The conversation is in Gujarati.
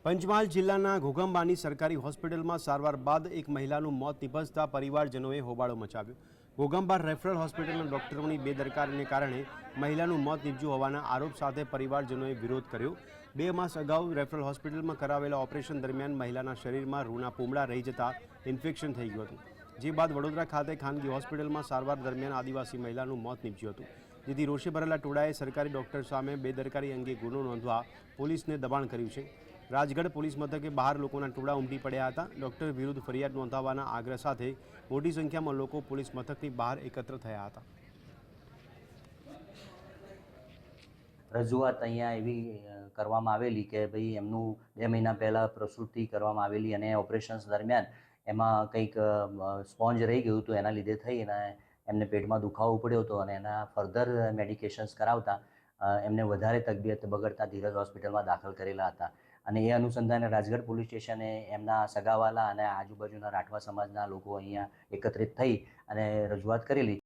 પંચમહાલ જિલ્લાના ઘોઘંબાની સરકારી હોસ્પિટલમાં સારવાર બાદ એક મહિલાનું મોત નિપજતા પરિવારજનોએ હોબાળો મચાવ્યો. ઘોઘંબા રેફરલ હોસ્પિટલના ડોક્ટરોની બેદરકારીને કારણે મહિલાનું મોત નીપજ્યું હોવાના આરોપ સાથે પરિવારજનોએ વિરોધ કર્યો. 2 માસ અગાઉ રેફરલ હોસ્પિટલમાં કરાવેલા ઓપરેશન દરમિયાન મહિલાના શરીરમાં રૂના પૂમડા રહી જતા ઇન્ફેક્શન થઈ ગયું હતું. જે બાદ વડોદરા ખાતે ખાનગી હોસ્પિટલમાં સારવાર દરમિયાન આદિવાસી મહિલાનું મોત નીપજ્યું હતું. જેથી રોષે ભરેલા ટોળાએ સરકારી ડોક્ટર સામે બેદરકારી અંગે ગુનો નોંધવા પોલીસને દબાણ કર્યું છે. રાજગઢ પોલીસ મથકે બહાર લોકોના ટોળા ઉમટી પડ્યા હતા. ડોક્ટર વિરુદ્ધ ફરિયાદ નોંધાવવાના આગ્રહ સાથે મોટી સંખ્યામાં લોકો પોલીસ મથકની બહાર એકત્ર થયા હતા. રજૂઆત અહીંયા એવી કરવામાં આવેલી કે ભાઈ એમનું 2 મહિના પહેલાં પ્રસૂતિ કરવામાં આવેલી અને ઓપરેશન્સ દરમિયાન એમાં કંઈક સ્પોન્જ રહી ગયું હતું, એના લીધે થઈ અને એમને પેટમાં દુખાવો પડ્યો હતો અને એના ફર્ધર મેડિકેશન્સ કરાવતા એમને વધારે તબિયત બગડતા ધીરજ હોસ્પિટલમાં દાખલ કરેલા હતા. અને એ અનુસંધાને રાજગઢ પોલીસ સ્ટેશને એમના સગાવાલા અને આજુબાજુના રાઠવા સમાજના લોકો અહીંયા એકત્રિત થઈ અને રજૂઆત કરેલી.